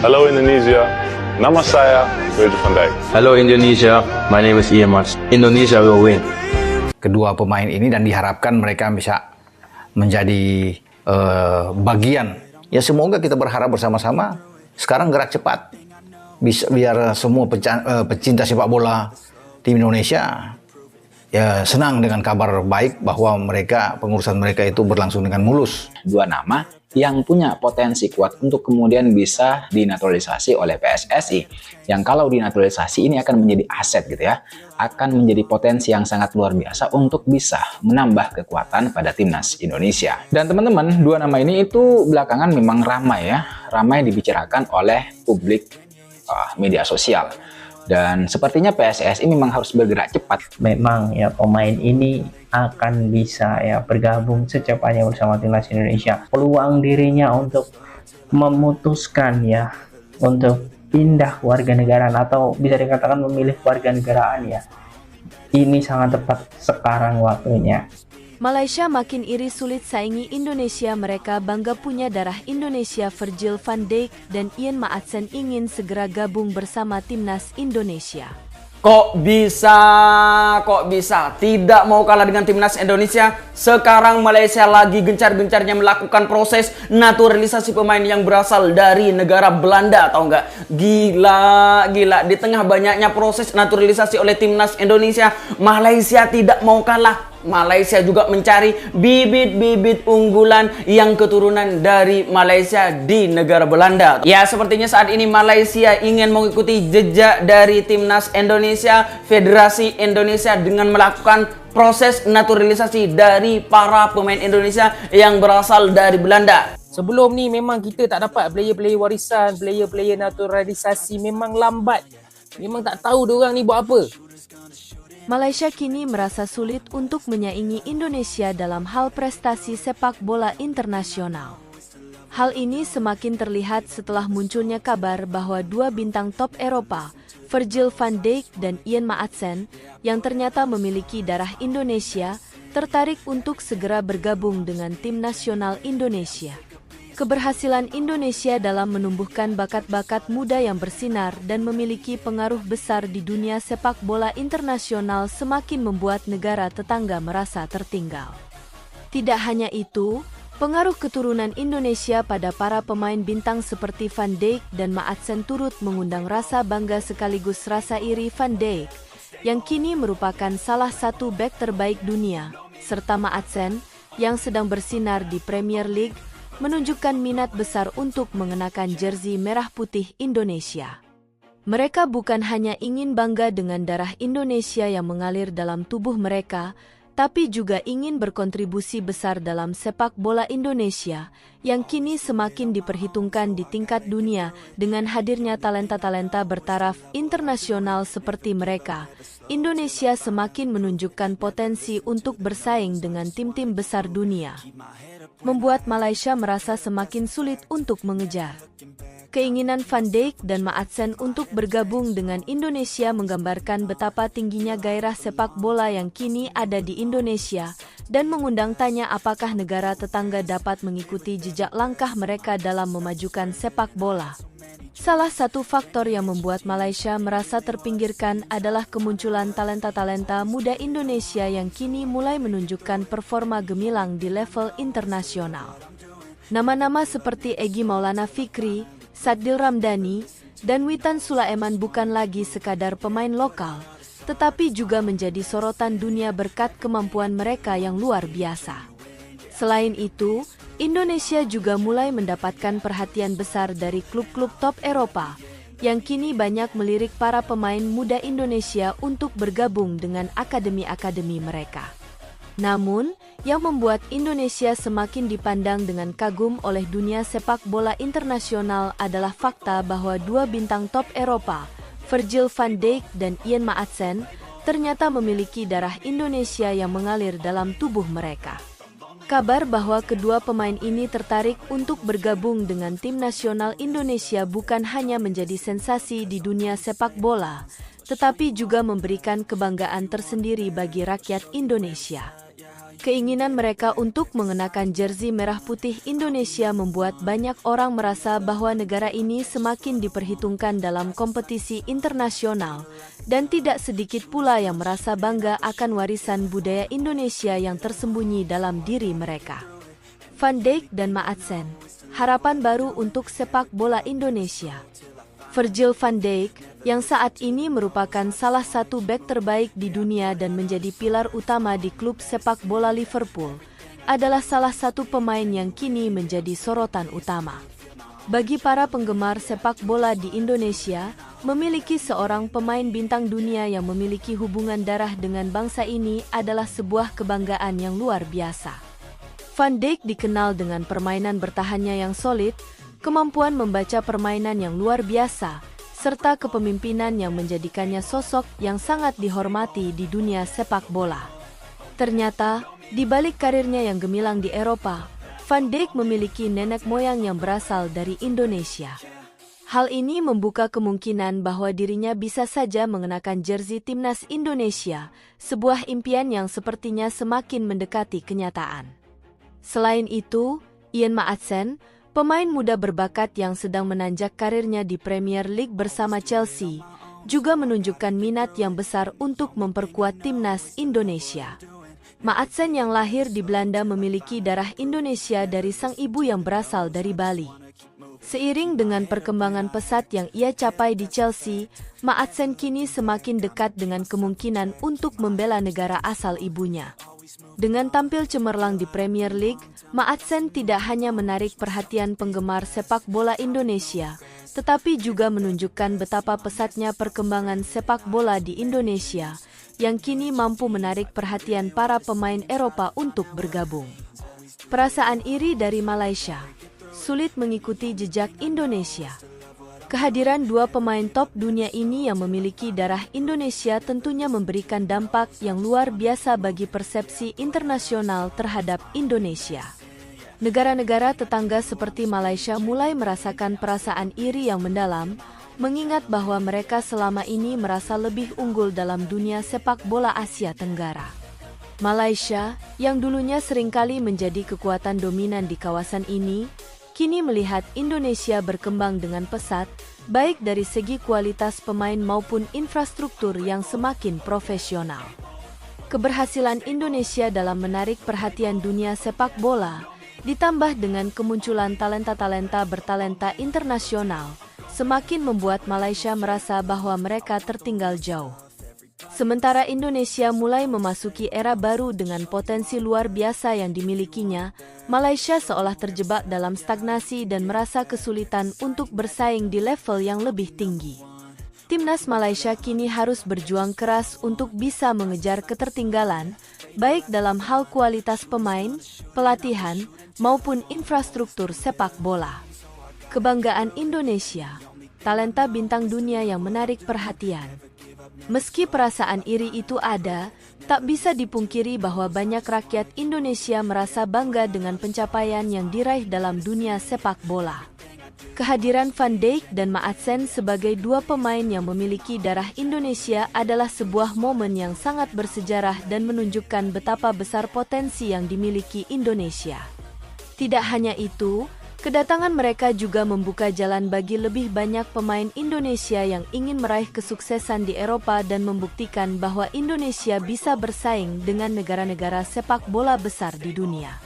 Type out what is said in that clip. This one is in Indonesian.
Hello Indonesia, nama saya Virgil van Dijk. Hello Indonesia, my name is Ian Mars. Indonesia will win. Kedua pemain ini dan diharapkan mereka bisa menjadi bagian. Ya semoga kita berharap bersama-sama sekarang gerak cepat. Bisa biar semua pecinta sepak bola tim Indonesia ya senang dengan kabar baik bahwa pengurusan mereka itu berlangsung dengan mulus. Dua nama yang punya potensi kuat untuk kemudian bisa dinaturalisasi oleh PSSI. Yang kalau dinaturalisasi ini akan menjadi aset gitu ya. Akan menjadi potensi yang sangat luar biasa untuk bisa menambah kekuatan pada timnas Indonesia. Dan teman-teman, dua nama ini itu belakangan memang ramai ya. Ramai dibicarakan oleh publik media sosial. Dan sepertinya PSSI memang harus bergerak cepat. Memang ya pemain ini akan bisa ya bergabung secepatnya bersama timnas Indonesia. Peluang dirinya untuk memutuskan ya untuk pindah warganegaraan atau bisa dikatakan memilih warganegaraan ya. Ini sangat tepat sekarang waktunya. Malaysia makin iri sulit saingi Indonesia. Mereka bangga punya darah Indonesia. Virgil van Dijk dan Ian Maatsen ingin segera gabung bersama timnas Indonesia. Kok bisa tidak mau kalah dengan timnas Indonesia? Sekarang Malaysia lagi gencar-gencarnya melakukan proses naturalisasi pemain yang berasal dari negara Belanda, atau enggak? Gila. Di tengah banyaknya proses naturalisasi oleh timnas Indonesia, Malaysia tidak mau kalah. Malaysia juga mencari bibit-bibit unggulan yang keturunan dari Malaysia di negara Belanda. Ya, sepertinya saat ini Malaysia ingin mengikuti jejak dari timnas Indonesia, Federasi Indonesia dengan melakukan proses naturalisasi dari para pemain Indonesia yang berasal dari Belanda. Sebelum ni memang kita tak dapat player-player warisan, player-player naturalisasi, memang lambat. Memang tak tahu diorang ni buat apa. Malaysia kini merasa sulit untuk menyaingi Indonesia dalam hal prestasi sepak bola internasional. Hal ini semakin terlihat setelah munculnya kabar bahwa dua bintang top Eropa, Virgil van Dijk dan Ian Maatsen, yang ternyata memiliki darah Indonesia, tertarik untuk segera bergabung dengan tim nasional Indonesia. Keberhasilan Indonesia dalam menumbuhkan bakat-bakat muda yang bersinar dan memiliki pengaruh besar di dunia sepak bola internasional semakin membuat negara tetangga merasa tertinggal. Tidak hanya itu, pengaruh keturunan Indonesia pada para pemain bintang seperti Van Dijk dan Maatsen turut mengundang rasa bangga sekaligus rasa iri. Van Dijk, yang kini merupakan salah satu bek terbaik dunia, serta Maatsen, yang sedang bersinar di Premier League, menunjukkan minat besar untuk mengenakan jersey merah putih Indonesia. Mereka bukan hanya ingin bangga dengan darah Indonesia yang mengalir dalam tubuh mereka, tapi juga ingin berkontribusi besar dalam sepak bola Indonesia yang kini semakin diperhitungkan di tingkat dunia dengan hadirnya talenta-talenta bertaraf internasional seperti mereka. Indonesia semakin menunjukkan potensi untuk bersaing dengan tim-tim besar dunia, membuat Malaysia merasa semakin sulit untuk mengejar. Keinginan Van Dijk dan Maatsen untuk bergabung dengan Indonesia menggambarkan betapa tingginya gairah sepak bola yang kini ada di Indonesia dan mengundang tanya apakah negara tetangga dapat mengikuti jejak langkah mereka dalam memajukan sepak bola. Salah satu faktor yang membuat Malaysia merasa terpinggirkan adalah kemunculan talenta-talenta muda Indonesia yang kini mulai menunjukkan performa gemilang di level internasional. Nama-nama seperti Egy Maulana Fikri, Sadil Ramdhani, dan Witan Sulaiman bukan lagi sekadar pemain lokal, tetapi juga menjadi sorotan dunia berkat kemampuan mereka yang luar biasa. Selain itu, Indonesia juga mulai mendapatkan perhatian besar dari klub-klub top Eropa, yang kini banyak melirik para pemain muda Indonesia untuk bergabung dengan akademi-akademi mereka. Namun, yang membuat Indonesia semakin dipandang dengan kagum oleh dunia sepak bola internasional adalah fakta bahwa dua bintang top Eropa, Virgil van Dijk dan Ian Maatsen, ternyata memiliki darah Indonesia yang mengalir dalam tubuh mereka. Kabar bahwa kedua pemain ini tertarik untuk bergabung dengan tim nasional Indonesia bukan hanya menjadi sensasi di dunia sepak bola, tetapi juga memberikan kebanggaan tersendiri bagi rakyat Indonesia. Keinginan mereka untuk mengenakan jersey merah putih Indonesia membuat banyak orang merasa bahwa negara ini semakin diperhitungkan dalam kompetisi internasional, dan tidak sedikit pula yang merasa bangga akan warisan budaya Indonesia yang tersembunyi dalam diri mereka. Van Dijk dan Maatsen, harapan baru untuk sepak bola Indonesia. Virgil van Dijk, yang saat ini merupakan salah satu bek terbaik di dunia dan menjadi pilar utama di klub sepak bola Liverpool, adalah salah satu pemain yang kini menjadi sorotan utama. Bagi para penggemar sepak bola di Indonesia, memiliki seorang pemain bintang dunia yang memiliki hubungan darah dengan bangsa ini adalah sebuah kebanggaan yang luar biasa. Van Dijk dikenal dengan permainan bertahannya yang solid, kemampuan membaca permainan yang luar biasa, serta kepemimpinan yang menjadikannya sosok yang sangat dihormati di dunia sepak bola. Ternyata, di balik karirnya yang gemilang di Eropa, Van Dijk memiliki nenek moyang yang berasal dari Indonesia. Hal ini membuka kemungkinan bahwa dirinya bisa saja mengenakan jersey timnas Indonesia, sebuah impian yang sepertinya semakin mendekati kenyataan. Selain itu, Ian Maatsen, pemain muda berbakat yang sedang menanjak karirnya di Premier League bersama Chelsea, juga menunjukkan minat yang besar untuk memperkuat timnas Indonesia. Maatsen yang lahir di Belanda memiliki darah Indonesia dari sang ibu yang berasal dari Bali. Seiring dengan perkembangan pesat yang ia capai di Chelsea, Maatsen kini semakin dekat dengan kemungkinan untuk membela negara asal ibunya. Dengan tampil cemerlang di Premier League, Maatsen tidak hanya menarik perhatian penggemar sepak bola Indonesia, tetapi juga menunjukkan betapa pesatnya perkembangan sepak bola di Indonesia, yang kini mampu menarik perhatian para pemain Eropa untuk bergabung. Perasaan iri dari Malaysia, sulit mengikuti jejak Indonesia. Kehadiran dua pemain top dunia ini yang memiliki darah Indonesia tentunya memberikan dampak yang luar biasa bagi persepsi internasional terhadap Indonesia. Negara-negara tetangga seperti Malaysia mulai merasakan perasaan iri yang mendalam, mengingat bahwa mereka selama ini merasa lebih unggul dalam dunia sepak bola Asia Tenggara. Malaysia, yang dulunya seringkali menjadi kekuatan dominan di kawasan ini, kini melihat Indonesia berkembang dengan pesat, baik dari segi kualitas pemain maupun infrastruktur yang semakin profesional. Keberhasilan Indonesia dalam menarik perhatian dunia sepak bola, ditambah dengan kemunculan talenta-talenta bertalenta internasional, semakin membuat Malaysia merasa bahwa mereka tertinggal jauh. Sementara Indonesia mulai memasuki era baru dengan potensi luar biasa yang dimilikinya, Malaysia seolah terjebak dalam stagnasi dan merasa kesulitan untuk bersaing di level yang lebih tinggi. Timnas Malaysia kini harus berjuang keras untuk bisa mengejar ketertinggalan, baik dalam hal kualitas pemain, pelatihan, maupun infrastruktur sepak bola. Kebanggaan Indonesia, talenta bintang dunia yang menarik perhatian. Meski perasaan iri itu ada, tak bisa dipungkiri bahwa banyak rakyat Indonesia merasa bangga dengan pencapaian yang diraih dalam dunia sepak bola. Kehadiran Van Dijk dan Maatsen sebagai dua pemain yang memiliki darah Indonesia adalah sebuah momen yang sangat bersejarah dan menunjukkan betapa besar potensi yang dimiliki Indonesia. Tidak hanya itu, kedatangan mereka juga membuka jalan bagi lebih banyak pemain Indonesia yang ingin meraih kesuksesan di Eropa dan membuktikan bahwa Indonesia bisa bersaing dengan negara-negara sepak bola besar di dunia.